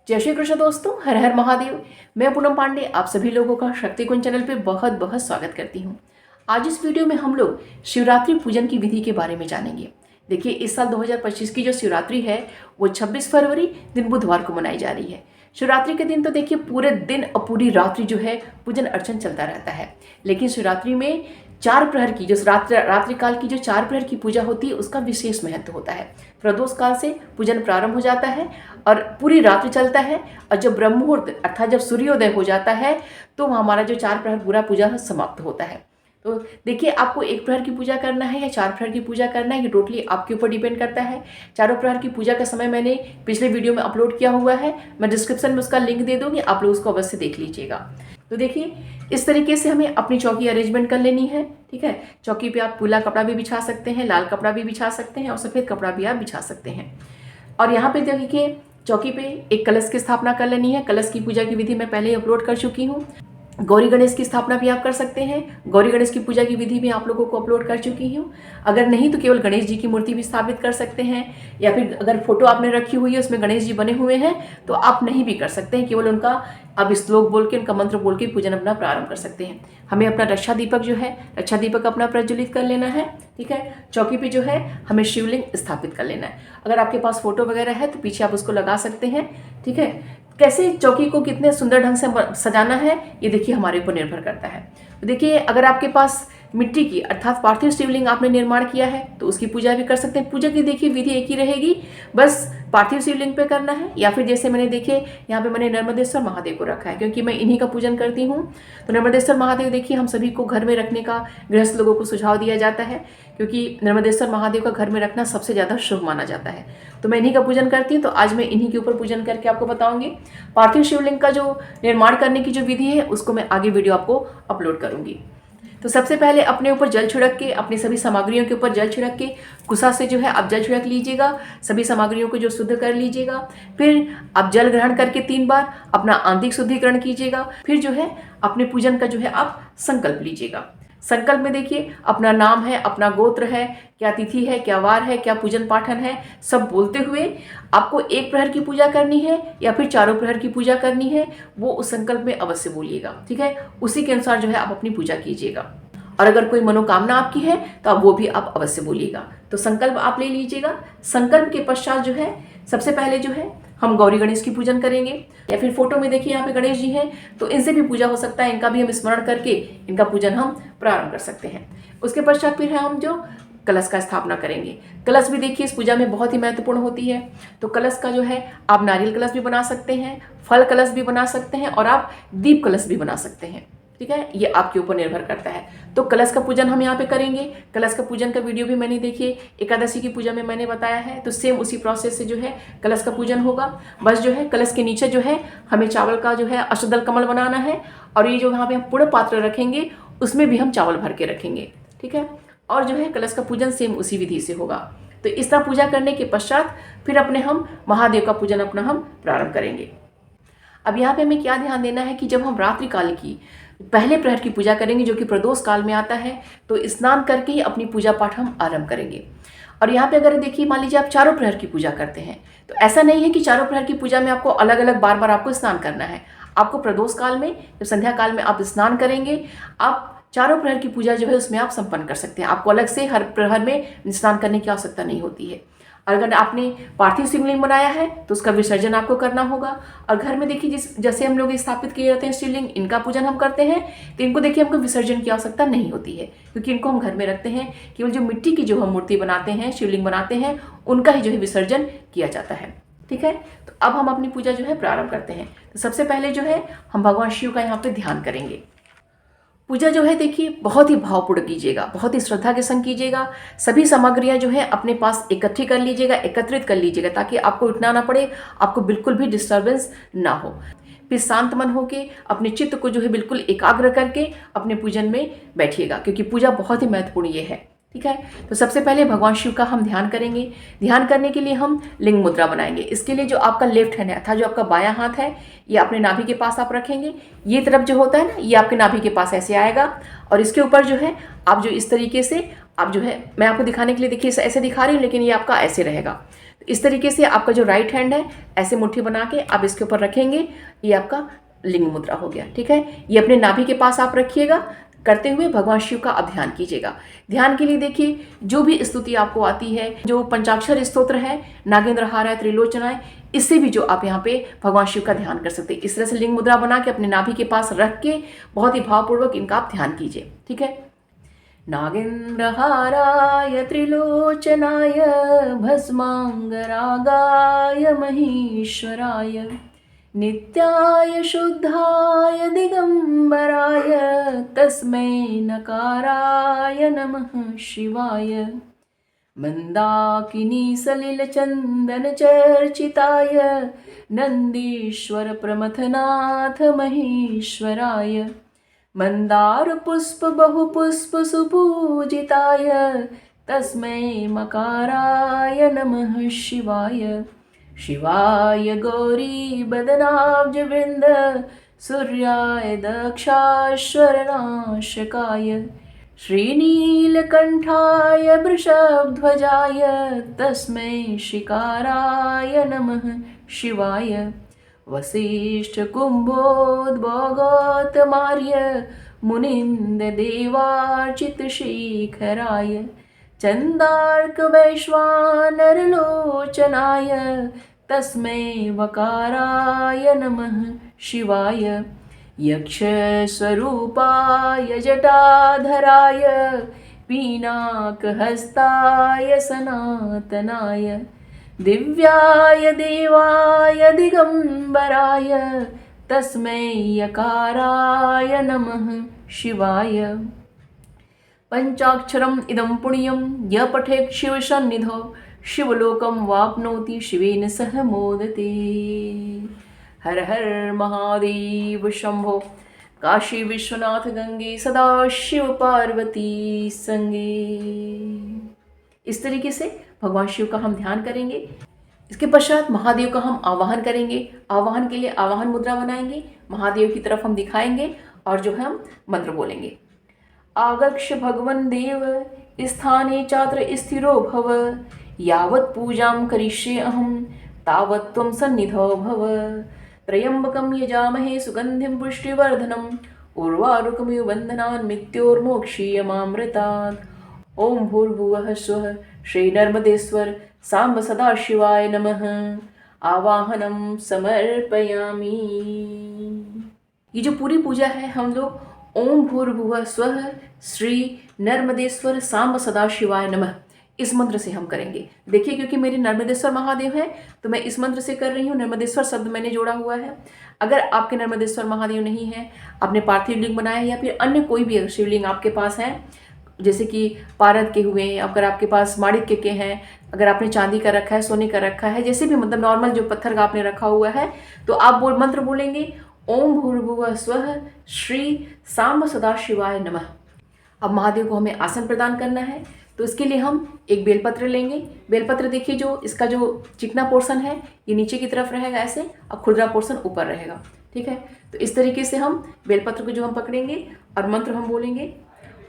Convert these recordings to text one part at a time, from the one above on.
जय श्री कृष्ण दोस्तों, हर हर महादेव। मैं पूनम पांडे आप सभी लोगों का शक्ति कुंज चैनल पे बहुत बहुत स्वागत करती हूँ। आज इस वीडियो में हम लोग शिवरात्रि पूजन की विधि के बारे में जानेंगे। देखिए, इस साल 2025 की जो शिवरात्रि है वो 26 फरवरी दिन बुधवार को मनाई जा रही है। शिवरात्रि के दिन तो देखिए पूरे दिन और पूरी रात्रि जो है पूजन अर्चन चलता रहता है, लेकिन शिवरात्रि में 4 प्रहर की जो रात्रि काल की जो 4 प्रहर की पूजा होती है उसका विशेष महत्व होता है। प्रदोष काल से पूजन प्रारंभ हो जाता है और पूरी रात्रि चलता है, और जब ब्रह्म मुहूर्त अर्थात जब सूर्योदय हो जाता है तो हमारा जो 4 प्रहर पूरा पूजा समाप्त होता है। तो देखिए, आपको 1 प्रहर की पूजा करना है या 4 प्रहर की पूजा करना है, ये टोटली आपके ऊपर डिपेंड करता है। चारों प्रहर की पूजा का समय मैंने पिछले वीडियो में अपलोड किया हुआ है, मैं डिस्क्रिप्शन में उसका लिंक दे दूंगी, आप लोग उसको अवश्य देख लीजिएगा। तो देखिए, इस तरीके से हमें अपनी चौकी अरेंजमेंट कर लेनी है। ठीक है, चौकी पे आप पीला कपड़ा भी बिछा सकते हैं, लाल कपड़ा भी बिछा सकते हैं और सफ़ेद कपड़ा भी आप बिछा सकते हैं। और यहाँ पे देखिए, चौकी पे एक कलश की स्थापना कर लेनी है। कलश की पूजा की विधि मैं पहले ही अपलोड कर चुकी हूँ। गौरी गणेश की स्थापना भी आप कर सकते हैं। गौरी गणेश की पूजा की विधि भी आप लोगों को अपलोड कर चुकी हूँ। अगर नहीं तो केवल गणेश जी की मूर्ति भी स्थापित कर सकते हैं, या फिर अगर फोटो आपने रखी हुई है उसमें गणेश जी बने हुए हैं तो आप नहीं भी कर सकते हैं, केवल उनका आप श्लोक बोल के, उनका मंत्र बोल के पूजन अपना प्रारंभ कर सकते हैं। हमें अपना रक्षा दीपक जो है, रक्षा दीपक अपना प्रज्वलित कर लेना है। ठीक है, चौकी पे जो है हमें शिवलिंग स्थापित कर लेना है। अगर आपके पास फोटो वगैरह है तो पीछे आप उसको लगा सकते हैं। ठीक है, कैसे चौकी को कितने सुंदर ढंग से सजाना है ये देखिए हमारे ऊपर निर्भर करता है। तो देखिए, अगर आपके पास मिट्टी की अर्थात पार्थिव शिवलिंग आपने निर्माण किया है तो उसकी पूजा भी कर सकते हैं। पूजा की देखिए विधि एक ही रहेगी, बस पार्थिव शिवलिंग पे करना है, या फिर जैसे मैंने देखिए यहाँ पे मैंने नर्मदेश्वर महादेव को रखा है क्योंकि मैं इन्हीं का पूजन करती हूँ। तो नर्मदेश्वर महादेव देखिए हम सभी को घर में रखने का गृहस्थ लोगों को सुझाव दिया जाता है, क्योंकि नर्मदेश्वर महादेव का घर में रखना सबसे ज़्यादा शुभ माना जाता है। तो मैं इन्हीं का पूजन करती हूँ, तो आज मैं इन्हीं के ऊपर पूजन करके आपको बताऊंगी। पार्थिव शिवलिंग का जो निर्माण करने की जो विधि है उसको मैं आगे वीडियो आपको अपलोड करूंगी। तो सबसे पहले अपने ऊपर जल छिड़क के, अपनी सभी सामग्रियों के ऊपर जल छिड़क के कुसा से जो है आप जल छिड़क लीजिएगा, सभी सामग्रियों को जो शुद्ध कर लीजिएगा। फिर आप जल ग्रहण करके 3 बार अपना आंतरिक शुद्धिकरण कीजिएगा। फिर जो है अपने पूजन का जो है आप संकल्प लीजिएगा। संकल्प में देखिए अपना नाम है, अपना गोत्र है, क्या तिथि है, क्या वार है, क्या पूजन पाठन है, सब बोलते हुए आपको 1 प्रहर की पूजा करनी है या फिर 4 प्रहर की पूजा करनी है, वो उस संकल्प में अवश्य बोलिएगा। ठीक है, उसी के अनुसार जो है आप अपनी पूजा कीजिएगा। और अगर कोई मनोकामना आपकी है तो आप वो भी आप अवश्य बोलिएगा। तो संकल्प आप ले लीजिएगा। संकल्प के पश्चात जो है सबसे पहले जो है हम गौरी गणेश की पूजन करेंगे, या फिर फोटो में देखिए यहाँ पे गणेश जी हैं तो इनसे भी पूजा हो सकता है, इनका भी हम स्मरण करके इनका पूजन हम प्रारंभ कर सकते हैं। उसके पश्चात फिर हम जो कलश का स्थापना करेंगे। कलश भी देखिए इस पूजा में बहुत ही महत्वपूर्ण होती है। तो कलश का जो है आप नारियल कलश भी बना सकते हैं, फल कलश भी बना सकते हैं और आप दीप कलश भी बना सकते हैं। ठीक है, ये आपके ऊपर निर्भर करता है। तो कलश का पूजन हम यहाँ पे करेंगे। कलश का पूजन का वीडियो भी मैंने देखिए एकादशी की पूजा में मैंने बताया है, तो सेम उसी प्रोसेस से जो है कलश का पूजन होगा। बस जो है कलश के नीचे जो है हमें चावल का जो है अष्टदल कमल बनाना है, और ये जो यहाँ पे हम पूर्ण पात्र रखेंगे उसमें भी हम चावल भर के रखेंगे। ठीक है, और जो है कलश का पूजन सेम उसी विधि से होगा। तो इस तरह पूजा करने के पश्चात फिर अपने हम महादेव का पूजन अपना हम प्रारंभ करेंगे। अब यहाँ पे हमें क्या ध्यान देना है कि जब हम रात्रि काल की पहले प्रहर की पूजा करेंगे जो कि प्रदोष काल में आता है, तो स्नान करके ही अपनी पूजा पाठ हम आरंभ करेंगे। और यहाँ पे अगर देखिए मान लीजिए आप 4 प्रहर की पूजा करते हैं तो ऐसा नहीं है कि 4 प्रहर की पूजा में आपको अलग अलग बार बार आपको स्नान करना है। आपको प्रदोष काल में जब संध्या काल में आप स्नान करेंगे, आप 4 प्रहर की पूजा जो है उसमें आप संपन्न कर सकते हैं। आपको अलग से हर प्रहर में स्नान करने की आवश्यकता नहीं होती है। अगर आपने पार्थिव शिवलिंग बनाया है तो उसका विसर्जन आपको करना होगा। और घर में देखिए जैसे हम लोग स्थापित किए जाते हैं शिवलिंग, इनका पूजन हम करते हैं तो इनको देखिए हमको विसर्जन की आवश्यकता नहीं होती है, क्योंकि इनको हम घर में रखते हैं। केवल जो मिट्टी की जो हम मूर्ति बनाते हैं, शिवलिंग बनाते हैं, उनका ही जो है विसर्जन किया जाता है। ठीक है, तो अब हम अपनी पूजा जो है प्रारंभ करते हैं। तो सबसे पहले जो है हम भगवान शिव का यहाँ पे ध्यान करेंगे। पूजा जो है देखिए बहुत ही भावपूर्ण कीजिएगा, बहुत ही श्रद्धा के संग कीजिएगा। सभी सामग्रियां जो है अपने पास इकट्ठी कर लीजिएगा, एकत्रित कर लीजिएगा, ताकि आपको उठना ना पड़े, आपको बिल्कुल भी डिस्टर्बेंस ना हो। फिर शांत मन होके अपने चित्त को जो है बिल्कुल एकाग्र करके अपने पूजन में बैठिएगा, क्योंकि पूजा बहुत ही महत्वपूर्ण ये है। ठीक है, तो सबसे पहले भगवान शिव का हम ध्यान करेंगे। ध्यान करने के लिए हम लिंग मुद्रा बनाएंगे। इसके लिए जो आपका लेफ्ट हैंड है अर्थात जो आपका बायां हाथ है ये अपने नाभि के पास आप रखेंगे। ये तरफ जो होता है ना, ये आपके नाभि के पास ऐसे आएगा, और इसके ऊपर जो है आप जो इस तरीके से आप जो है, मैं आपको दिखाने के लिए देखिए ऐसे दिखा रही हूँ, लेकिन ये आपका ऐसे रहेगा। इस तरीके से आपका जो राइट हैंड है ऐसे मुट्ठी बना के आप इसके ऊपर रखेंगे, ये आपका लिंग मुद्रा हो गया। ठीक है, ये अपने नाभि के पास आप रखिएगा। करते हुए भगवान शिव का आप ध्यान कीजिएगा। ध्यान के लिए देखिए जो भी स्तुति आपको आती है, जो पंचाक्षर स्तोत्र है, नागेंद्र हाराय त्रिलोचनाय, इससे भी जो आप यहाँ पे भगवान शिव का ध्यान कर सकते हैं। इस तरह से लिंग मुद्रा बना के अपने नाभि के पास रख के बहुत ही भावपूर्वक इनका आप ध्यान कीजिए। ठीक है, नागेन्द्रहाराय त्रिलोचनाय भस्मांगरागाय महेश्वराय नित्याय शुद्धाय दिगंबराय तस्मै नकाराय नमः शिवाय मंदाकिनी सलिल चंदन चर्चिताय नंदीश्वर प्रमथनाथ महेश्वराय मंदार पुष्प बहुपुष्प सुपूजिताय तस्मै मकाराय नमः शिवाय शिवाय गौरी बदनाब्ज वृंद सूर्याय दक्षाश्वरनाशकाय श्रीनीलकंठाय वृषभध्वजाय तस्मै शिकाराय नमः शिवाय वसिष्ठ कुंभोद्भोगोत्तमार्य मुनिंद देवार्चित शेखराय चंदार्क वैश्वानरलोचनाय तस्मै वकाराय नमः शिवाय यक्षस्वरूपाय जटाधराय पीनाकहस्ताय सनातनाय दिव्याय देवाय दिगंबराय तस्मै यकाराय नमः शिवाय पंचाक्षरम इदं पुण्यं य पठेत् शिवसन्निधौ शिवलोकं वाप्नोति शिवेन सह मोदते। हर हर महादेव शंभो। काशी विश्वनाथ गंगे सदा शिव पार्वती संगे। इस तरीके से भगवान शिव का हम ध्यान करेंगे। इसके पश्चात महादेव का हम आवाहन करेंगे। आवाहन के लिए आवाहन मुद्रा बनाएंगे, महादेव की तरफ हम दिखाएंगे और जो है हम मंत्र बोलेंगे। आगक्ष भगवन् देव स्थाने चात्र स्थिरो भव यावत् पूजां करिष्ये अहं तावत् त्वं सन्निधौ भव। त्र्यम्बकं यजामहे सुगन्धिं पुष्टिवर्धनम् उर्वारुकमिव बन्धनान् मृत्योर्मोक्षीयमामृतात्। ओम भूर्भुवः स्वः श्रीनर्मदेश्वर सांब सदाशिवाय नमः। आवाहनम समर्पयामि। ये जो पूरी पूजा है हम लोग ओम भूर्भुवः स्वः श्री नर्मदेश्वर सांब सदाशिवाय नमः इस मंत्र से हम करेंगे। देखिए क्योंकि मेरे नर्मदेश्वर महादेव है तो मैं इस मंत्र से कर रही हूँ। नर्मदेश्वर शब्द मैंने जोड़ा हुआ है। अगर आपके नर्मदेश्वर महादेव नहीं है, आपने पार्थिव लिंग बनाया है या फिर अन्य कोई भी शिवलिंग आपके पास है, जैसे कि पारद के हुए, अगर आपके पास माणिक्य के हैं, अगर आपने चांदी का रखा है, सोने का रखा है, जैसे भी मतलब नॉर्मल जो पत्थर का आपने रखा हुआ है, तो आप मंत्र बोलेंगे ओम भूर्भुवः स्वः श्री सांब सदाशिवाय नमः। अब महादेव को हमें आसन प्रदान करना है, तो इसके लिए हम एक बेलपत्र लेंगे। बेलपत्र देखिए जो इसका जो चिकना पोर्शन है ये नीचे की तरफ रहेगा ऐसे, और खुरदरा पोर्शन ऊपर रहेगा। ठीक है, तो इस तरीके से हम बेलपत्र को जो हम पकड़ेंगे और मंत्र हम बोलेंगे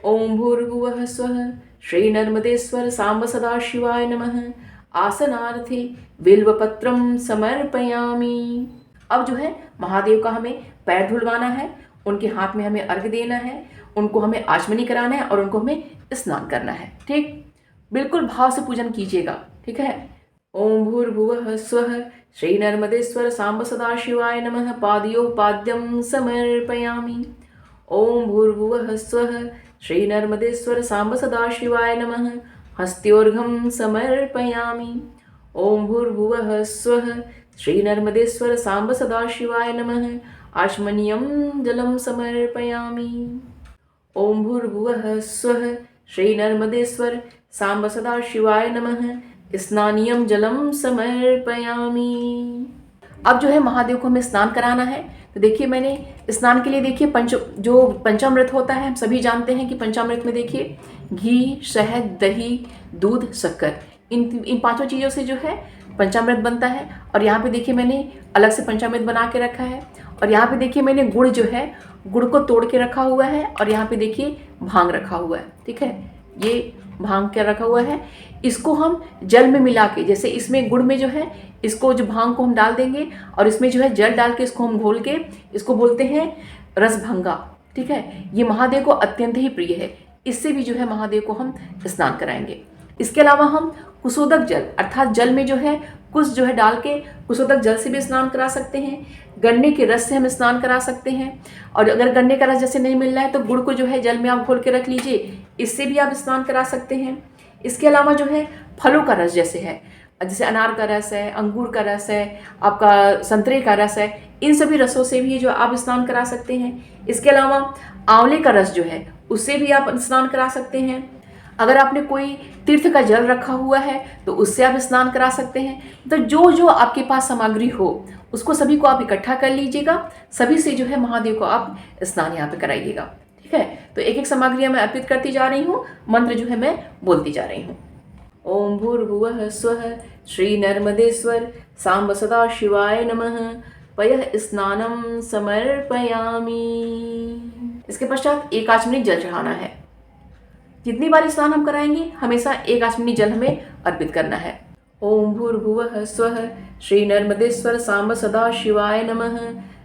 ओम भूर्भुवः स्वः श्री नर्मदेश्वर सांब सदाशिवाय नमः। आसनार्थे बिल्वपत्रम समर्पयामि। अब जो है महादेव का हमें पैर धुलवाना है, उनके हाथ में हमें अर्घ्य देना है, उनको हमें आचमनी कराना है और उनको हमें स्नान करना है। ठीक, बिल्कुल भाव से पूजन कीजिएगा। ठीक है, ओम भूर्भुवः स्वः श्री नर्मदेश्वर सांब सदाशिवाय नमः। पादयोः पाद्यं समर्पयामि। ओम भूर्भुवः स्वः श्री नर्मदेश्वर सांब सदाशिवाय नमः। हस्त्योर्घं समर्पयामि। ओम भूर्भुवः स्वः श्री नर्मदेश्वर सांब सदाशिवाय नमः। आचमनीयं जलं समर्पयामि। ओम भूर्भुवः स्वः श्री नर्मदेश्वर सांब सदाशिवाय नमः। स्नानीयं जलं समर्पयामि। अब जो है महादेव को हमें स्नान कराना है, तो देखिए मैंने स्नान के लिए देखिए जो पंचामृत होता है, हम सभी जानते हैं कि पंचामृत में देखिए घी, शहद, दही, दूध, शक्कर, इन पांचों चीज़ों से जो है पंचामृत बनता है। और यहाँ पे देखिए मैंने अलग से पंचामृत बना के रखा है। और यहाँ पे देखिए मैंने गुड़ जो है, गुड़ को तोड़ के रखा हुआ है। और यहाँ पे देखिए भांग रखा हुआ है। ठीक है, ये भांग क्या रखा हुआ है, इसको हम जल में मिला के, जैसे इसमें गुड़ में जो है इसको जो भांग को हम डाल देंगे और इसमें जो है जल डाल के इसको हम घोल के इसको बोलते हैं रसभंगा। ठीक है, ये महादेव को अत्यंत ही प्रिय है। इससे भी जो है महादेव को हम स्नान कराएंगे। इसके अलावा हम कुशोदक जल अर्थात जल में जो है कुश जो है डाल के कुशोदक जल से भी स्नान करा सकते हैं। गन्ने के रस से हम स्नान करा सकते हैं, और अगर गन्ने का रस जैसे नहीं मिल रहा है तो गुड़ को जो है जल में आप घोल के रख लीजिए, इससे भी आप स्नान करा सकते हैं। इसके अलावा जो है फलों का रस जैसे अनार का रस है, अंगूर का रस है, आपका संतरे का रस है, इन सभी रसों से भी जो आप स्नान करा सकते हैं। इसके अलावा आंवले का रस जो है उससे भी आप स्नान करा सकते हैं। अगर आपने कोई तीर्थ का जल रखा हुआ है तो उससे आप स्नान करा सकते हैं। तो जो जो आपके पास सामग्री हो उसको सभी को आप इकट्ठा कर लीजिएगा, सभी से जो है महादेव को आप स्नान यहाँ पे कराइएगा। ठीक है, तो एक एक सामग्रियाँ मैं अर्पित करती जा रही हूँ, मंत्र जो है मैं बोलती जा रही हूँ। ओम भूर्भुवः स्वः श्री नर्मदेश्वर सांब सदा शिवाय नमः पयः स्नानम समर्पयामि। इसके पश्चात 1 आचमनी जल चढ़ाना है। जितनी बार स्नान हम कराएंगे हमेशा 1 आचमनी जल हमें अर्पित करना है। ओम भूर्भुवः स्वः श्री नर्मदेश्वर सांब सदा शिवाय नमः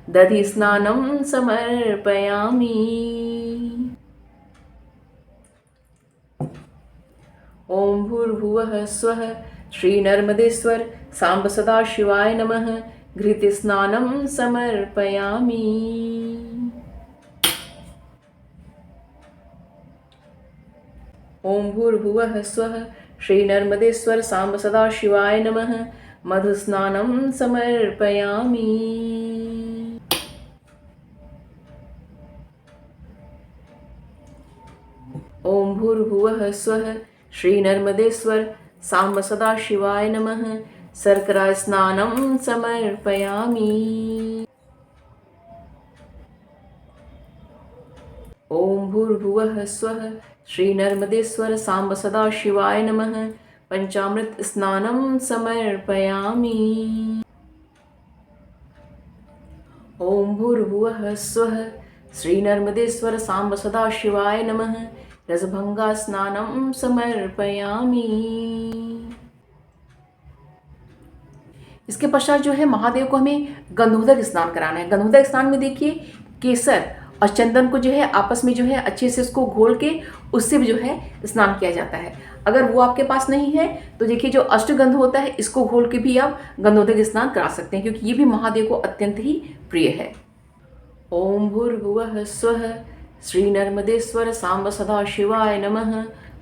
दधि स्नानम समर्पयामि। ओम भूर्भुवः स्वः श्री नर्मदेश्वर सांब सदा शिवाय नमः घृत स्नानम समर्पयामि। ओम भूर्भुवः स्वः श्री नर्मदेश्वर सांब सदा शिवाय नमः मधु स्नानम समर्पयामि। ओम भूर्भुवः स्वः श्री नर्मदेश्वर सांब सदा शिवाय नमः शर्करा स्नानम समर्पयामि। ओम भूर्भुवः स्वः श्री नर्मदेश्वर सांब सदा शिवाय नमः पंचामृत स्नानम समर्पयामि। ओम भूर्भुवः स्वः श्री नर्मदेश्वर सांब सदा शिवाय नमः रसभंगा स्नानम समर्पयामि। इसके पश्चात जो है महादेव को हमें गंधोदक स्नान कराना है। गंधोदक स्नान में देखिए केसर और चंदन को जो है आपस में जो है अच्छे से उसको घोल के उससे भी जो है स्नान किया जाता है। अगर वो आपके पास नहीं है तो देखिए जो अष्टगंध होता है इसको घोल के भी आप गंधोदक स्नान करा सकते हैं, क्योंकि ये भी महादेव को अत्यंत ही प्रिय है। ओम भूर्भुवः स्वः श्री नर्मदेश्वर सांब सदा शिवाय नमः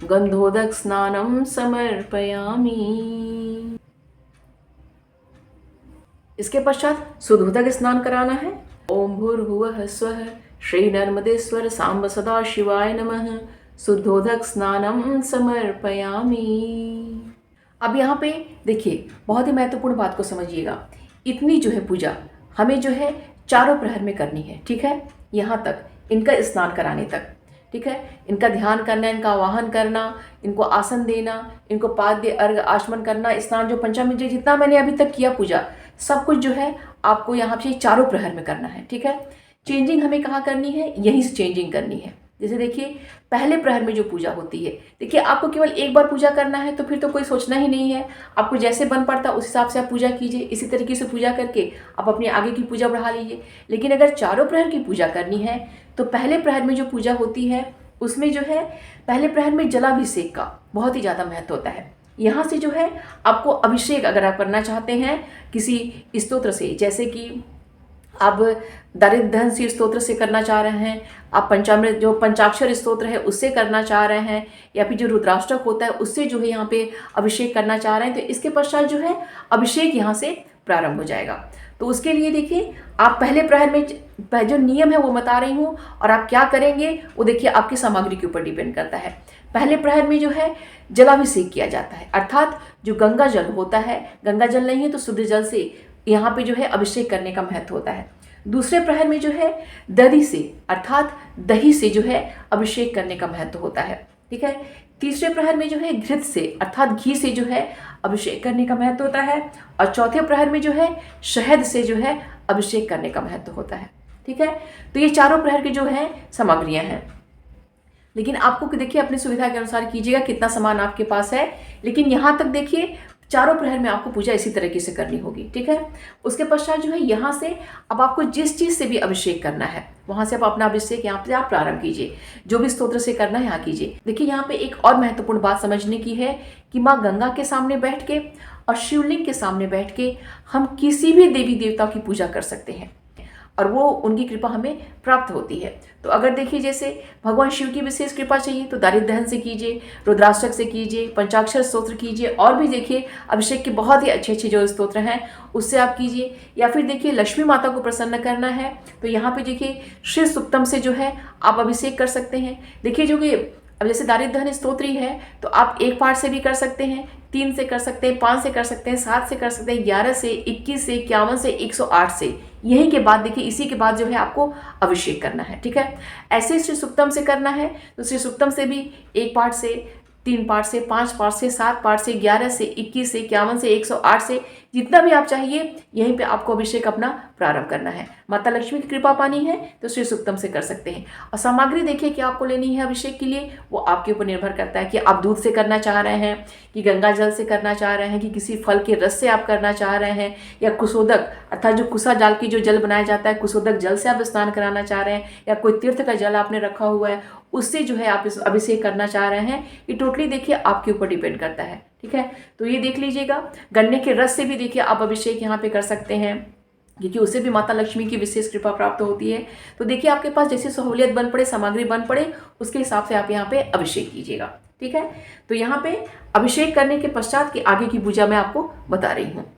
गंधोदक स्नानम समर्पयामि। इसके पश्चात सुधोदक स्नान कराना है। ओम भूर्भुवः स्वः श्री नर्मदेश्वर सांब सदा शिवाय नमः शुद्धोदक स्नानम समर्पयामि। अब यहाँ पे देखिए बहुत ही महत्वपूर्ण बात को समझिएगा। इतनी जो है पूजा हमें जो है चारों प्रहर में करनी है। ठीक है, यहाँ तक इनका स्नान कराने तक। ठीक है, इनका ध्यान करना, इनका आवाहन करना, इनको आसन देना, इनको पाद्य अर्घ आचमन करना, स्नान जो पंचामृत जितना मैंने अभी तक किया पूजा सब कुछ जो है आपको यहाँ पे चारों प्रहर में करना है। ठीक है, चेंजिंग हमें कहाँ करनी है, यहीं से चेंजिंग करनी है। जैसे देखिए पहले प्रहर में जो पूजा होती है, देखिए आपको केवल एक बार पूजा करना है तो फिर तो कोई सोचना ही नहीं है, आपको जैसे बन पड़ता उस हिसाब से आप पूजा कीजिए। इसी तरीके से पूजा करके आप अपनी आगे की पूजा बढ़ा लीजिए। लेकिन अगर चारों प्रहर की पूजा करनी है तो पहले प्रहर में जो पूजा होती है उसमें जो है पहले प्रहर में जलाभिषेक का बहुत ही ज़्यादा महत्व होता है। यहाँ से जो है आपको अभिषेक अगर आप करना चाहते हैं किसी स्तोत्र से, जैसे कि आप दारिद्र्य धन से स्तोत्र से करना चाह रहे हैं, आप पंचामृत जो पंचाक्षर स्तोत्र है उससे करना चाह रहे हैं, या फिर जो रुद्राष्टक होता है उससे जो है यहाँ पे अभिषेक करना चाह रहे हैं, तो इसके पश्चात जो है अभिषेक यहाँ से प्रारंभ हो जाएगा। तो उसके लिए देखिए आप पहले प्रहर में जो नियम है वो बता रही हूँ, और आप क्या करेंगे वो देखिए आपकी सामग्री के ऊपर डिपेंड करता है। पहले प्रहर में जो है जलाभिषेक किया जाता है, अर्थात जो गंगा जल होता है, गंगा जल नहीं है तो शुद्ध जल से यहाँ पे जो है अभिषेक करने का महत्व होता है। दूसरे प्रहर में जो है दधि से अर्थात दही से जो है अभिषेक करने का महत्व होता है। ठीक है, तीसरे प्रहर में जो है घृत से अर्थात घी से जो है अभिषेक करने का महत्व होता है, और चौथे प्रहर में जो है शहद से जो है अभिषेक करने का महत्व होता है। ठीक है, तो ये चारों प्रहर की जो है सामग्रियां हैं। लेकिन आपको देखिए अपनी सुविधा के अनुसार कीजिएगा कितना सामान आपके पास है। लेकिन यहाँ तक देखिए चारों प्रहर में आपको पूजा इसी तरीके से करनी होगी, ठीक है। उसके पश्चात जो है यहाँ से अब आपको जिस चीज़ से भी अभिषेक करना है वहाँ से आप अपना अभिषेक यहाँ पे आप प्रारंभ कीजिए। जो भी स्तोत्र से करना है यहाँ कीजिए। देखिए यहाँ पे एक और महत्वपूर्ण बात समझने की है कि माँ गंगा के सामने बैठ के और शिवलिंग के सामने बैठ के हम किसी भी देवी देवता की पूजा कर सकते हैं और वो उनकी कृपा हमें प्राप्त होती है। तो अगर देखिए जैसे भगवान शिव की विशेष कृपा चाहिए तो दारिद्र्य दहन से कीजिए, रुद्राष्टक से कीजिए, पंचाक्षर स्तोत्र कीजिए, और भी देखिए अभिषेक के बहुत ही अच्छे अच्छे जो स्तोत्र हैं उससे आप कीजिए। या फिर देखिए लक्ष्मी माता को प्रसन्न करना है तो यहाँ पे देखिए श्री सुक्तम से जो है आप अभिषेक कर सकते हैं। देखिए जो कि अब जैसे दारिद्र्य दहन स्तोत्री है तो आप 1 पाठ से भी कर सकते हैं, 3 से कर सकते हैं, 5 से कर सकते हैं, 7 से कर सकते हैं, 11 से, 21 से, 51 से, 108 से। यही के बाद देखिए इसी के बाद जो है आपको अभिषेक करना है, ठीक है। ऐसे श्री सुक्तम से करना है तो श्री सुक्तम से भी 1 पाठ से, 3 पाठ से, 5 पाठ से, 7 पाठ से, 11 से, 21 से, 51 से, 108 से, जितना भी आप चाहिए यहीं पे आपको अभिषेक अपना प्रारंभ करना है। माता लक्ष्मी की कृपा पानी है तो श्री सुक्तम से कर सकते हैं। और सामग्री देखिए कि आपको लेनी है अभिषेक के लिए वो आपके ऊपर निर्भर करता है कि आप दूध से करना चाह रहे हैं, कि गंगा जल से करना चाह रहे हैं, कि किसी फल के रस से आप करना चाह रहे हैं, या कुशोदक अर्थात जो कुशा जाल की जो जल बनाया जाता है कुशोदक जल से आप स्नान कराना चाह रहे हैं, या कोई तीर्थ का जल आपने रखा हुआ है उससे जो है आप इस अभिषेक करना चाह रहे हैं। ये टोटली देखिए आपके ऊपर डिपेंड करता है, ठीक है। तो ये देख लीजिएगा। गन्ने के रस से भी देखिए आप अभिषेक यहाँ पे कर सकते हैं क्योंकि उससे भी माता लक्ष्मी की विशेष कृपा प्राप्त होती है। तो देखिए आपके पास जैसी सहूलियत बन पड़े, सामग्री बन पड़े, उसके हिसाब से आप यहाँ पे अभिषेक कीजिएगा, ठीक है। तो यहाँ पे अभिषेक करने के पश्चात की आगे की पूजा मैं आपको बता रही हूँ।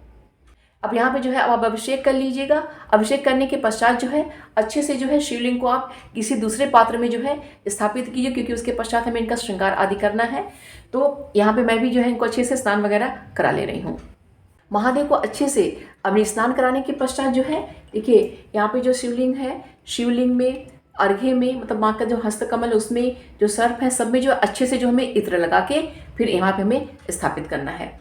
अब यहाँ पे जो है अब आप अभिषेक कर लीजिएगा। अभिषेक करने के पश्चात जो है अच्छे से जो है शिवलिंग को आप किसी दूसरे पात्र में जो है स्थापित कीजिए क्योंकि उसके पश्चात हमें इनका श्रृंगार आदि करना है। तो यहाँ पे मैं भी जो है इनको अच्छे से स्नान वगैरह करा ले रही हूँ। महादेव को अच्छे से अपने स्नान कराने के पश्चात जो है देखिए यहाँ पे जो शिवलिंग है, शिवलिंग में अर्घ्य में मतलब माँ का जो हस्तकमल उसमें जो सर्प है सब में जो अच्छे से जो हमें इत्र लगा के फिर यहाँ पे हमें स्थापित करना है।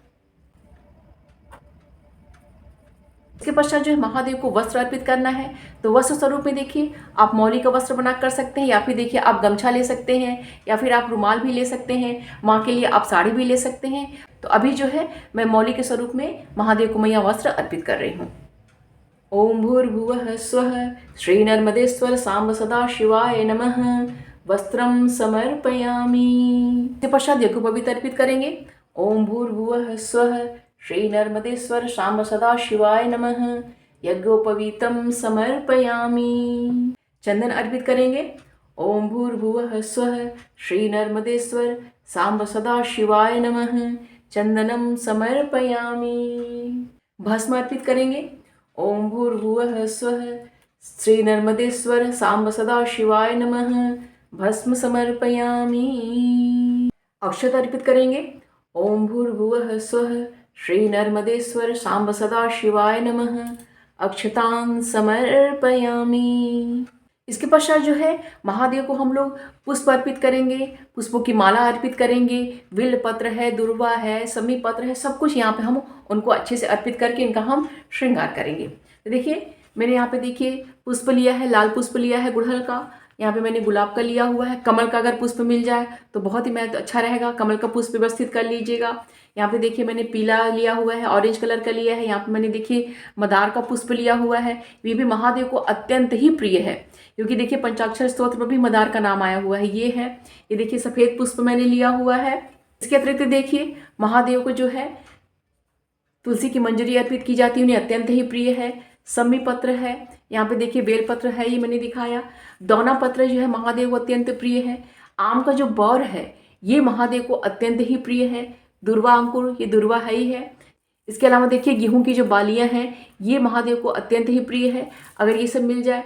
इसके पश्चात जो है महादेव को वस्त्र अर्पित करना है। तो वस्त्र स्वरूप में देखिए आप मौली का वस्त्र बना कर सकते हैं, या फिर देखिए आप गमछा ले सकते हैं, या फिर आप रुमाल भी ले सकते हैं, माँ के लिए आप साड़ी भी ले सकते हैं। तो अभी जो है मैं मौली के स्वरूप में महादेव को मैया वस्त्र अर्पित कर रही हूँ। ओम भूर्भुवः स्वः श्री नर्मदेश्वर सांब सदा शिवाय नमः वस्त्रम समर्पयामि। इसके पश्चात यज्ञोपवीत अर्पित करेंगे। ओम भूर्भुवः स्वः श्री नर्मदेश्वर शाम सदा शिवाय नमः यज्ञोपवीतम समर्पयामि। चंदन अर्पित करेंगे। ओम भूर्भुवः स्वः श्री नर्मदेश्वर सांब सदा शिवाय नमः चंदनम समर्पयामि। भस्म अर्पित करेंगे। ओम भूर्भुवः स्वः श्री नर्मदेश्वर सांब सदा शिवाय नमः भस्म समर्पयामि। अक्षत अर्पित करेंगे। ओम भूर्भुवः स्वः श्री नर्मदेश्वर सांब सदा शिवाय नमः अक्षतां समर्पयामि। इसके पश्चात जो है महादेव को हम लोग पुष्प अर्पित करेंगे, पुष्पों की माला अर्पित करेंगे। बिल्व पत्र है, दुर्वा है, समी पत्र है, सब कुछ यहाँ पे हम उनको अच्छे से अर्पित करके इनका हम श्रृंगार करेंगे। तो देखिए मैंने यहाँ पे देखिए पुष्प लिया है, लाल पुष्प लिया है गुड़हल का, यहाँ पे मैंने गुलाब का लिया हुआ है, कमल का अगर पुष्प मिल जाए तो बहुत ही अच्छा रहेगा, कमल का पुष्प व्यवस्थित कर लीजिएगा। यहाँ पे देखिए मैंने पीला लिया हुआ है, ऑरेंज कलर का लिया है। यहाँ पे मैंने देखिए मदार का पुष्प लिया हुआ है, ये भी महादेव को अत्यंत ही प्रिय है क्योंकि देखिए पंचाक्षर स्तोत्र में भी मदार का नाम आया हुआ है। ये देखिए सफ़ेद पुष्प मैंने लिया हुआ है। इसके अतिरिक्त देखिए महादेव को जो है तुलसी की मंजरी अर्पित की जाती है, उन्हें अत्यंत ही प्रिय है। सम्मी पत्र है, यहाँ पे देखिए बेल पत्र है, ये मैंने दिखाया। दौना पत्र जो है महादेव को अत्यंत प्रिय है। आम का जो बौर है ये महादेव को अत्यंत ही प्रिय है। दुर्वा अंकुर, ये दुर्वा है ही है। इसके अलावा देखिए गेहूं की जो बालियां हैं ये महादेव को अत्यंत ही प्रिय है, अगर ये सब मिल जाए।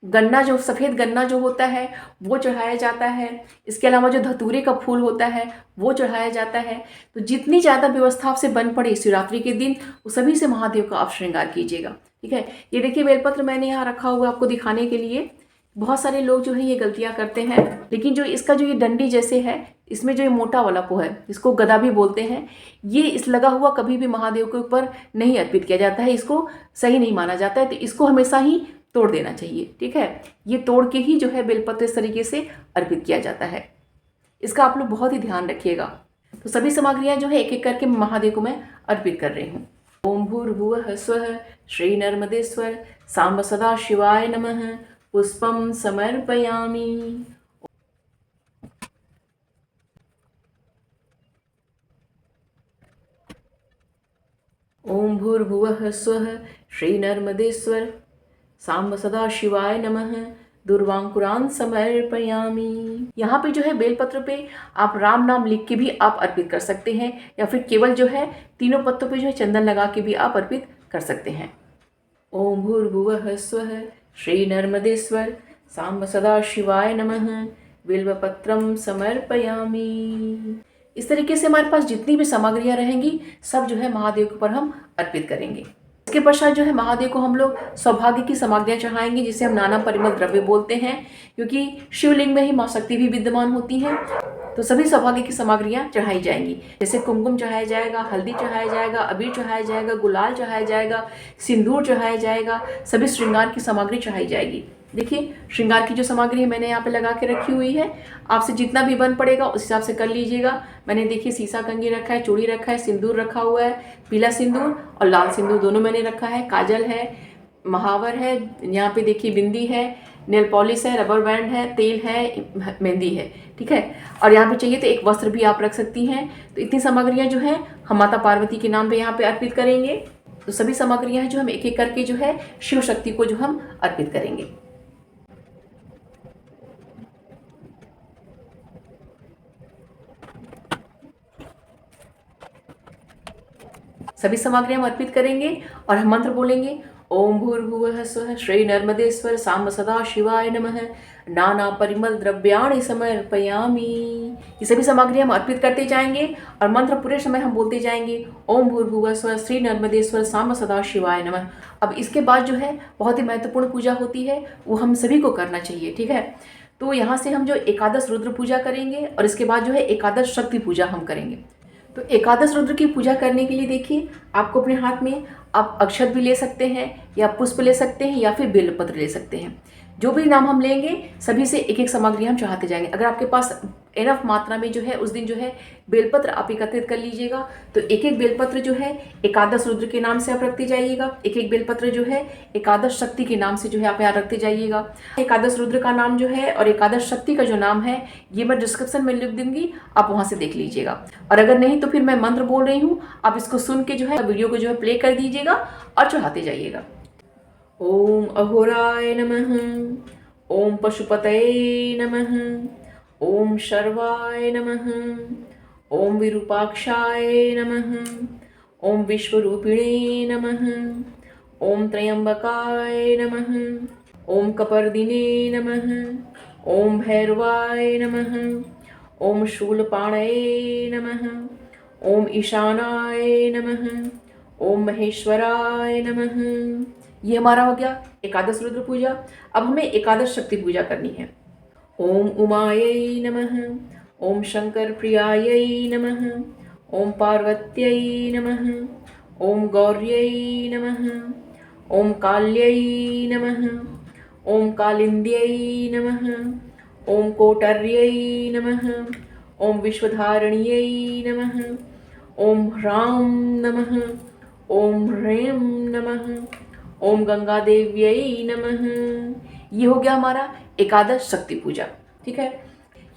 गन्ना जो सफ़ेद गन्ना जो होता है वो चढ़ाया जाता है। इसके अलावा जो धतूरे का फूल होता है वो चढ़ाया जाता है। तो जितनी ज़्यादा व्यवस्था आपसे बन पड़े शिवरात्रि के दिन वो सभी से महादेव का आप श्रृंगार कीजिएगा, ठीक है। ये देखिए बेलपत्र मैंने यहाँ रखा हुआ आपको दिखाने के लिए। बहुत सारे लोग जो है ये गलतियाँ करते हैं, लेकिन जो इसका जो ये डंडी जैसे है इसमें जो ये मोटा वाला पो है इसको गदा भी बोलते हैं, ये इस लगा हुआ कभी भी महादेव के ऊपर नहीं अर्पित किया जाता है, इसको सही नहीं माना जाता है। तो इसको हमेशा ही तोड़ देना चाहिए, ठीक है। ये तोड़ के ही जो है बेलपत्र इस तरीके से अर्पित किया जाता है। इसका आप लोग बहुत ही ध्यान रखिएगा। तो सभी सामग्रियां जो है एक एक करके महादेव को मैं अर्पित कर रही हूँ। ओम भूर्भुवः स्वः श्री नर्मदेश्वर सांब सदा शिवाय नमः। पुष्पम समर्पयामि। ओम भूर्भुवः स्वः श्री नर्मदेश्वर सांब सदा शिवाय नमः। दुर्वांकुरान समर्पयामि। यहाँ पे जो है बेलपत्र पे आप राम नाम लिख के भी आप अर्पित कर सकते हैं, या फिर केवल जो है तीनों पत्तों पे जो है चंदन लगा के भी आप अर्पित कर सकते हैं। ओम भूर्भुवः स्वः श्री नर्मदेश्वर सांब सदा शिवाय नमः। बिल्वपत्रम समर्पयामि। इस तरीके से हमारे पास जितनी भी सामग्रियां रहेंगी सब जो है महादेव के ऊपर हम अर्पित करेंगे। इसके पश्चात जो है महादेव को हम लोग सौभाग्य की सामग्रियां चढ़ाएंगे, जिसे हम नाना परिमल द्रव्य बोलते हैं, क्योंकि शिवलिंग में ही माँ शक्ति भी विद्यमान होती हैं। तो सभी सौभाग्य की सामग्रियां चढ़ाई जाएंगी, जैसे कुमकुम चढ़ाया जाएगा, हल्दी चढ़ाया जाएगा, अबीर चढ़ाया जाएगा, गुलाल चढ़ाया जाएगा, सिंदूर चढ़ाया जाएगा, सभी श्रृंगार की सामग्री चढ़ाई जाएगी। देखिए श्रृंगार की जो सामग्री है मैंने यहाँ पे लगा के रखी हुई है, आपसे जितना भी बन पड़ेगा उस हिसाब से कर लीजिएगा। मैंने देखिए सीसा कंगी रखा है, चूड़ी रखा है, सिंदूर रखा हुआ है, पीला सिंदूर और लाल सिंदूर दोनों मैंने रखा है, काजल है, महावर है, यहाँ पे देखिए बिंदी है, नेल पॉलिश है, रबर बैंड है, तेल है, मेहंदी है, ठीक है। और यहाँ पे चाहिए तो एक वस्त्र भी आप रख सकती हैं। तो इतनी सामग्रियाँ जो है हम माता पार्वती के नाम पे यहाँ पे अर्पित करेंगे। तो सभी सामग्रियाँ हैं जो हम एक एक करके जो है शिव शक्ति को जो हम अर्पित करेंगे। सभी सामग्रियां हम अर्पित करेंगे और हम मंत्र बोलेंगे। ओम भूर्भुवः स्वः श्री नर्मदेश्वर सांब सदा शिवाय नमः। नाना परिमल द्रव्याणि समर्पयामि। ये सभी सामग्री हम अर्पित करते जाएंगे और मंत्र पूरे समय हम बोलते जाएंगे। ओम भूर्भुवः स्वः श्री नर्मदेश्वर सांब सदा शिवाय नमः। अब इसके बाद जो है बहुत ही महत्वपूर्ण पूजा होती है, वो हम सभी को करना चाहिए, ठीक है। तो यहाँ से हम जो एकादश रुद्र पूजा करेंगे और इसके बाद जो है एकादश शक्ति पूजा हम करेंगे। तो एकादश रुद्र की पूजा करने के लिए देखिए आपको अपने हाथ में आप अक्षत भी ले सकते हैं, या पुष्प ले सकते हैं, या फिर बेलपत्र ले सकते हैं। जो भी नाम हम लेंगे सभी से एक एक सामग्री हम चढ़ाते जाएंगे। अगर आपके पास एनफ मात्रा में जो है उस दिन जो है बेलपत्र आप एकत्रित कर लीजिएगा। तो एक एक बेलपत्र जो है एकादश रुद्र के नाम से आप रखते जाइएगा, एक एक बेलपत्र जो है एकादश शक्ति के नाम से जो है आप यहाँ रखते जाइएगा। एकादश रुद्र का नाम जो है और एकादश शक्ति का जो नाम है ये मैं डिस्क्रिप्शन में लिख दूंगी, आप वहाँ से देख लीजिएगा। और अगर नहीं तो फिर मैं मंत्र बोल रही हूँ, आप इसको सुन के जो है वीडियो को जो है प्ले कर दीजिएगा और चढ़ाते जाइएगा। ओम अघोराय नमः। ओम पशुपतये नमः। ओम शर्वाय नमः। ओम विरूपाक्षाय नमः। ओम विश्वरूपिणे नमः। ओम त्र्यंबकाय नमः। ओम कपर्दिने नमः। ओम भैरवाय नमः। ओम शूलपाणये नमः। ओम ईशानाय नमः। ओम महेश्वराय नमः। ये हमारा हो गया एकादश रुद्र पूजा। अब हमें एकादश शक्ति पूजा करनी है। ओम उमायै नमः। ओम शंकर प्रियायै नमः। ओम पार्वत्यै नमः। ओम गौर्यै नमः। ओम काल्यै नमः। ओम कालिंद्यै नमः। ओम कोटर्यै नमः। ओम विश्वधारण्यै नमः। ओम ह्रां नमः। ओम ह्रीं नमः। ओम गंगा देव्यै नमः। ये हो गया हमारा एकादश शक्ति पूजा, ठीक है।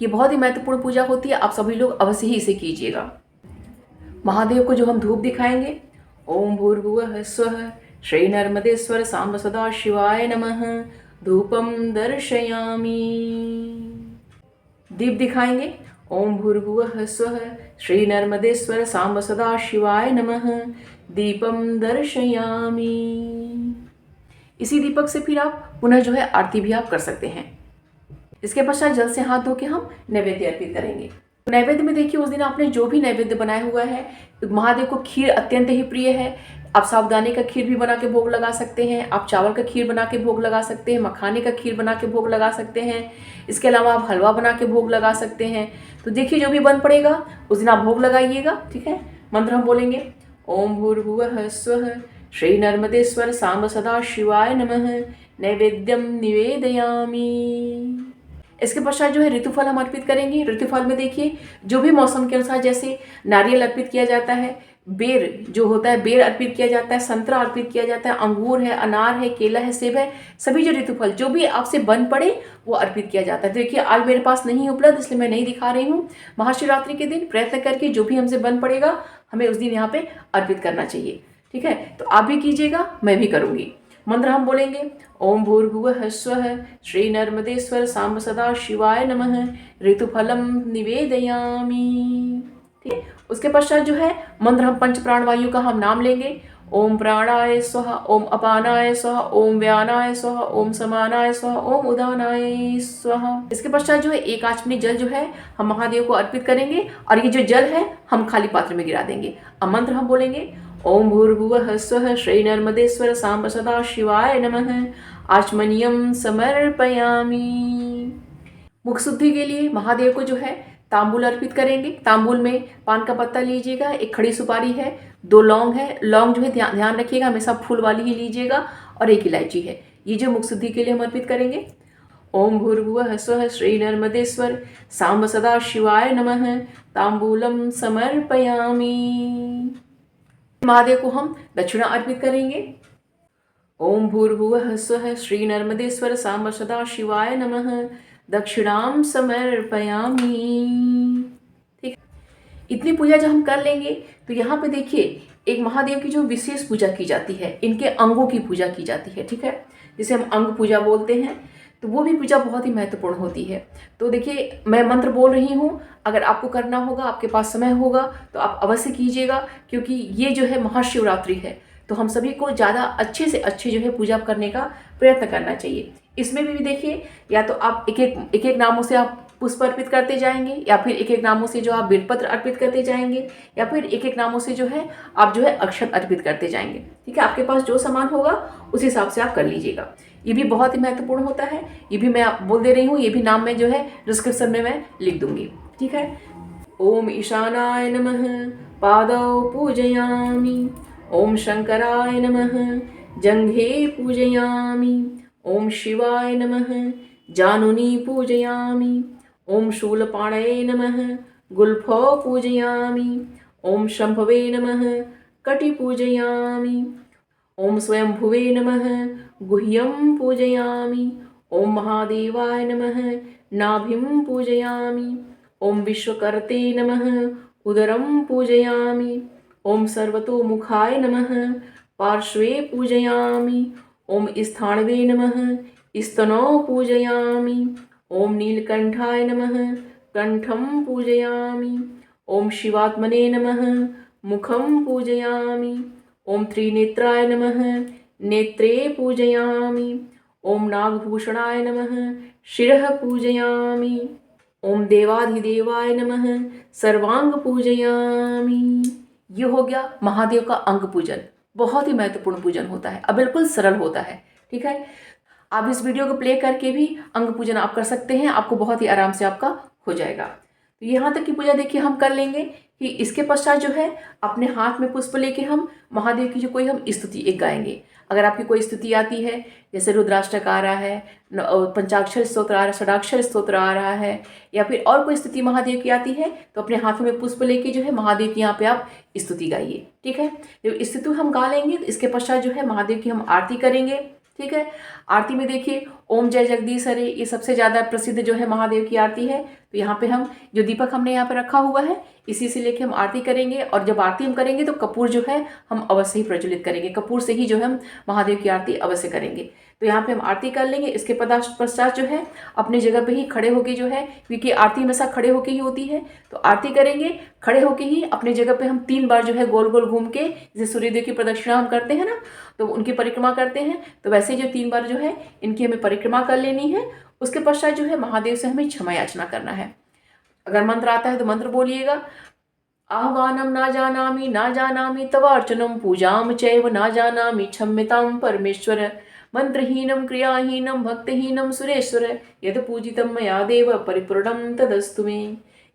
ये बहुत ही महत्वपूर्ण पूजा होती है, आप सभी लोग अवश्य ही इसे कीजिएगा। महादेव को जो हम धूप दिखाएंगे, ओम भूर्भुवः स्वः श्री नर्मदेश्वर सांब सदा शिवाय नमः। धूपम दर्शयामि। दीप दिखाएंगे, ओम भूर्भुवः स्वः श्री नर्मदेश्वर सांब सदा शिवाय नमः। दीपम दर्शयामि। इसी दीपक से फिर आप पुनः जो है आरती भी आप कर सकते हैं। इसके पश्चात जल से हाथ धो के हम नैवेद्य अर्पित करेंगे। नैवेद्य में देखिए उस दिन आपने जो भी नैवेद्य बनाया हुआ है, महादेव को खीर अत्यंत ही प्रिय है। आप साबूदाने का खीर भी बना के भोग लगा सकते हैं, आप चावल का खीर बना के भोग लगा सकते हैं, मखाने का खीर बना के भोग लगा सकते हैं। इसके अलावा आप हलवा बना के भोग लगा सकते हैं। तो देखिए जो भी बन पड़ेगा उस दिन आप भोग लगाइएगा, ठीक है। मंत्र हम बोलेंगे। ओम भूर्भुवः स्वः श्री नर्मदेश्वर सांब सदा शिवाय नमः। नैवेद्यम निवेदयामि। इसके पश्चात जो है ऋतुफल हम अर्पित करेंगे। ऋतुफल में देखिए जो भी मौसम के अनुसार, जैसे नारियल अर्पित किया जाता है, बेर जो होता है बेर अर्पित किया जाता है, संतरा अर्पित किया जाता है, अंगूर है, अनार है, केला है, सेब है, सभी जो ऋतुफल जो भी आपसे बन पड़े वो अर्पित किया जाता है। देखिए आज मेरे पास नहीं उपलब्ध इसलिए मैं नहीं दिखा रही हूँ। महाशिवरात्रि के दिन प्रयत्न करके जो भी हमसे बन पड़ेगा हमें उस दिन यहाँ पे अर्पित करना चाहिए। ठीक है, तो आप भी कीजिएगा, मैं भी करूँगी। मंत्र हम बोलेंगे, ओम भूर्भुवः स्वः श्री नर्मदेश्वर सांब सदा शिवाय नमः ऋतुफलम निवेदयामि। ठीक है, उसके पश्चात जो है मंत्र हम पंच प्राण वायु का हम नाम लेंगे। ओम प्राणाय स्वः, ओम अपानाय स्वः, ओम व्यानाय स्वः, ओम समानाय स्वः, ओम उदानाय स्वः। इसके पश्चात जो है एक आचमनी जल जो है हम महादेव को अर्पित करेंगे और ये जो जल है हम खाली पात्र में गिरा देंगे। अब मंत्र हम बोलेंगे, ओम भूर्भुवः स्वः श्री नर्मदेश्वर सांब सदा शिवाय नमः आचमनियम समर्पयामि। मुख शुद्धि के लिए महादेव को जो है तांबूल अर्पित करेंगे। तांबूल में पान का पत्ता लीजिएगा, एक खड़ी सुपारी है, 2 लौंग है। लौंग जो है ध्यान रखिएगा हमेशा फूल वाली ही लीजिएगा, और 1 इलायची है। ये जो मुख शुद्धि के लिए हम अर्पित करेंगे। ओम भूर्भुवः स्वः श्री नर्मदेश्वर सांब सदा शिवाय नमः तांबूलम समर्पयामि। महादेव को हम दक्षिणा अर्पित करेंगे। ओम भूर्भुवः स्वः श्री नर्मदेश्वर सांब सदा शिवाय नमः दक्षिणाम समर्पयामि। ठीक, इतनी पूजा जब हम कर लेंगे तो यहाँ पे देखिए एक महादेव की जो विशेष पूजा की जाती है, इनके अंगों की पूजा की जाती है। ठीक है, जिसे हम अंग पूजा बोलते हैं, तो वो भी पूजा बहुत ही महत्वपूर्ण होती है। तो देखिए मैं मंत्र बोल रही हूँ, अगर आपको करना होगा, आपके पास समय होगा तो आप अवश्य कीजिएगा, क्योंकि ये जो है महाशिवरात्रि है तो हम सभी को ज़्यादा अच्छे से अच्छे जो है पूजा करने का प्रयत्न करना चाहिए। इसमें भी देखिए या तो आप एक एक नामों से आप पुष्प अर्पित करते जाएंगे, या फिर एक एक नामों से जो आप बेलपत्र अर्पित करते जाएंगे, या फिर एक एक नामों से जो है आप जो है अक्षत अर्पित करते जाएंगे। ठीक है, आपके पास जो सामान होगा उस हिसाब से आप कर लीजिएगा। ये भी बहुत ही महत्वपूर्ण होता है, ये भी मैं आप बोल दे रही हूँ, ये भी नाम में जो है डिस्क्रिप्शन में मैं लिख दूंगी। ठीक है, ओम ईशानाय नमः पादौ पूजयामि, ओम शंकराय नमः जंघे पूजयामि, ओम शिवाय नमः जानुनी पूजयामि, ओम शूलपाणये नमः गुल्फौ पूजयामि, ओम शंभवे नमः कटि पूजयामि, ओम स्वयंभुवे नमः गुह्यं पूजयामि, ओम महादेवाय नमः नाभिं पूजयामि, ओम विश्वकर्ते नमः उदरं पूजयामि, ओम सर्वतोमुखाय नमः पार्श्वे पूजयामि, ओम स्थाणवे नमः स्तनौ पूजयामि, ओम नीलकंठाय नमः कंठं पूजयामि, ओम शिवात्मने नमः मुखं पूजयामि, ओम त्रिनेत्राय नमः नेत्रे पूजयामि, ओम नागभूषणाय नमः शिरः पूजयामि, ओम देवाधिदेवाय नमः सर्वांग पूजयामि। ये हो गया महादेव का अंग पूजन। बहुत ही महत्वपूर्ण पूजन होता है, अब बिल्कुल सरल होता है। ठीक है, आप इस वीडियो को प्ले करके भी अंग पूजन आप कर सकते हैं, आपको बहुत ही आराम से आपका हो जाएगा। तो यहाँ तक की पूजा देखिए हम कर लेंगे कि इसके पश्चात जो है अपने हाथ में पुष्प लेके हम महादेव की जो कोई हम स्तुति एक गाएंगे। अगर आपकी कोई स्तुति आती है, जैसे रुद्राष्टक आ रहा है, पंचाक्षर स्तोत्र आ रहा है, षडाक्षर स्तोत्र आ रहा है, या फिर और कोई स्तुति महादेव की आती है, तो अपने हाथों में पुष्प लेके जो है महादेव की यहाँ पे आप स्तुति गाइए। ठीक है, जब स्तुति हम गा लेंगे तो इसके पश्चात जो है महादेव की हम आरती करेंगे। ठीक है, आरती में देखिए ओम जय जगदीश हरे, ये सबसे ज़्यादा प्रसिद्ध जो है महादेव की आरती है। तो यहाँ पे हम जो दीपक हमने यहाँ पे रखा हुआ है इसी से लेके हम आरती करेंगे, और जब आरती हम करेंगे तो कपूर जो है हम अवश्य ही प्रज्वलित करेंगे, कपूर से ही जो है हम महादेव की आरती अवश्य करेंगे। तो यहाँ पे हम आरती कर लेंगे। इसके पश्चात जो है अपने जगह पे ही खड़े होके जो है, क्योंकि आरती हमेशा खड़े होके ही होती है, तो आरती करेंगे खड़े होके ही अपने जगह पे हम 3 बार जो है गोल गोल घूम के, जैसे सूर्यदेव की प्रदक्षिणा हम करते हैं ना, तो उनकी परिक्रमा करते हैं, तो वैसे जो 3 बार जो है इनकी हमें परिक्रमा कर लेनी है। उसके पश्चात जो है महादेव से हमें क्षमा याचना करना है। अगर मंत्र आता है तो मंत्र बोलिएगा। आह्वानम ना जानामि तवार्चनम पूजाम चैव ना जानामि क्षम्यतां परमेश्वर मंत्रहीनम क्रियाहीनम भक्तहीनम सुरेश्वर यद पूजितम मया देव परिपूर्णम तदस्तु मे।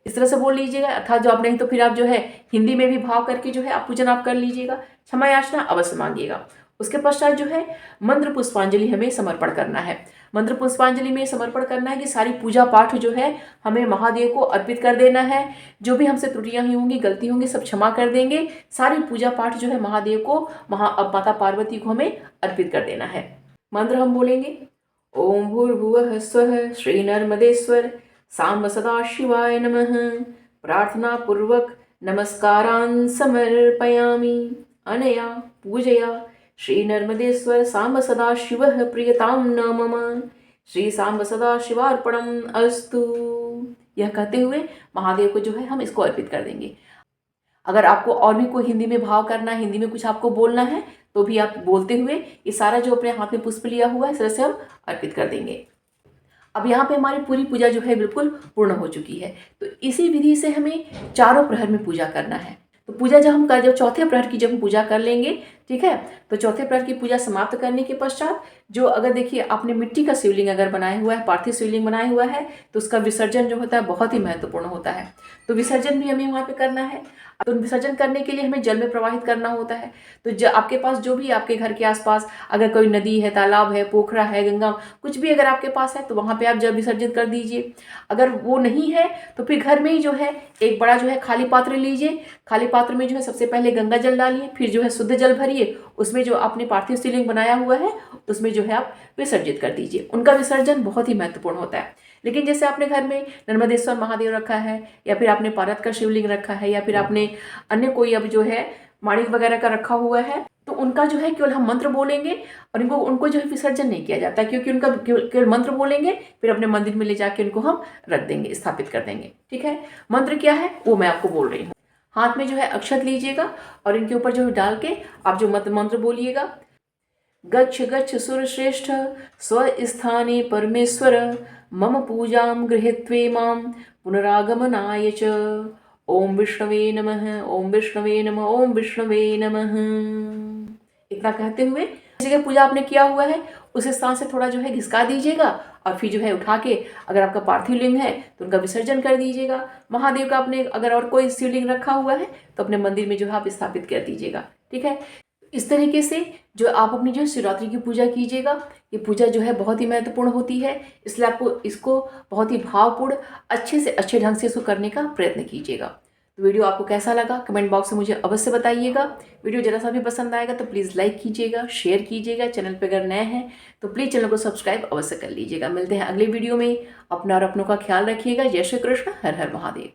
इस तरह से बोल लीजिएगा, अर्थात जो आप नहीं तो फिर आप जो है हिंदी में भी भाव करके जो है आप पूजन आप कर लीजिएगा, क्षमा याचना अवश्य मांगिएगा। उसके पश्चात जो है मंत्र पुष्पांजलि हमें समर्पण करना है। मंत्र पुष्पांजलि में समर्पण करना है कि सारी पूजा पाठ जो है हमें महादेव को अर्पित कर देना है। जो भी हमसे त्रुटियां हुई होंगी, गलती होंगी, सब क्षमा कर देंगे। सारी पूजा पाठ जो है महादेव को, माता पार्वती को हमें अर्पित कर देना है। मंत्र हम बोलेंगे, ओम भूर्भुवः स्वः श्री नर्मदेश्वर सांब सदा शिवाय नमः। प्रार्थना पूर्वक नमस्कारान् समर्पयामि। अनया पूजया श्री नर्मदेश्वर सांब सदा शिवः प्रियतां न मम। श्री सांब सदा शिवार्पणम् अस्तु। यह कहते हुए महादेव को जो है हम इसको अर्पित कर देंगे। अगर आपको और भी कोई हिंदी में भाव करना है, हिंदी में कुछ आपको बोलना है, तो भी आप बोलते हुए ये सारा जो अपने हाथ में पुष्प लिया हुआ है इस तरह से हम अर्पित कर देंगे। अब यहाँ पे हमारी पूरी पूजा जो है बिल्कुल पूर्ण हो चुकी है। तो इसी विधि से हमें चारों प्रहर में पूजा करना है। तो पूजा जब चौथे प्रहर की जब हम पूजा कर लेंगे, ठीक है, तो चौथे प्रहर की पूजा समाप्त करने के पश्चात जो अगर देखिए आपने मिट्टी का शिवलिंग अगर बनाया हुआ है, पार्थिव शिवलिंग बनाया हुआ है, तो उसका विसर्जन जो होता है बहुत ही महत्वपूर्ण होता है। तो विसर्जन भी हमें वहाँ पे करना है। तो विसर्जन करने के लिए हमें जल में प्रवाहित करना होता है। तो आपके पास जो भी आपके घर के आसपास अगर कोई नदी है, तालाब है, पोखरा है, गंगा, कुछ भी अगर आपके पास है तो वहाँ पे आप जल विसर्जित कर दीजिए। अगर वो नहीं है तो फिर घर में ही जो है एक बड़ा जो है खाली पात्र लीजिए। खाली पात्र में जो है सबसे पहले गंगा जल डालिए, फिर जो है शुद्ध जल भरिए, उसमें जो आपने पार्थिव शिवलिंग बनाया हुआ है उसमें जो है आप विसर्जित कर दीजिए। उनका विसर्जन बहुत ही महत्वपूर्ण होता है। लेकिन जैसे आपने घर में नर्मदेश्वर महादेव रखा है, या फिर आपने पार्वत का शिवलिंग रखा है, या फिर आपने अन्य कोई अब जो है माणिक वगैरह का रखा हुआ है, तो उनका जो है केवल हम मंत्र बोलेंगे और उनको जो है विसर्जन नहीं किया जाता, क्योंकि उनका केवल मंत्र बोलेंगे, फिर अपने मंदिर में ले जाके उनको हम रख देंगे, स्थापित कर देंगे। ठीक है, मंत्र क्या है वो मैं आपको बोल रही हूँ। हाथ में जो है अक्षत लीजिएगा और इनके ऊपर जो है डाल के आप जो मंत्र बोलिएगा, गच्छ गच्छ सुरश्रेष्ठ स्वस्थाने परमेश्वर मम पूजां गृहीत्वे मां पुनरागमनाय च। ओम विष्णवे नमः, ओम विष्णवे नमः, ओम विष्णवे नमः। इतना कहते हुए जिस जगह पूजा आपने किया हुआ है उस स्थान से थोड़ा जो है घिसका दीजिएगा और फिर जो है उठा के अगर आपका पार्थिव लिंग है तो उनका विसर्जन कर दीजिएगा। महादेव का आपने अगर और कोई शिवलिंग रखा हुआ है तो अपने मंदिर में जो है आप स्थापित कर दीजिएगा। ठीक है, इस तरीके से जो आप अपनी जो शिवरात्रि की पूजा कीजिएगा, ये पूजा जो है बहुत ही महत्वपूर्ण होती है, इसलिए आपको इसको बहुत ही भावपूर्ण अच्छे से अच्छे ढंग से इसको करने का प्रयत्न कीजिएगा। तो वीडियो आपको कैसा लगा कमेंट बॉक्स में मुझे अवश्य बताइएगा। वीडियो जरा सा भी पसंद आएगा तो प्लीज़ लाइक कीजिएगा, शेयर कीजिएगा। चैनल पर अगर नए हैं तो प्लीज़ चैनल को सब्सक्राइब अवश्य कर लीजिएगा। मिलते हैं अगले वीडियो में। अपना और अपनों का ख्याल रखिएगा। जय श्री कृष्ण, हर हर महादेव।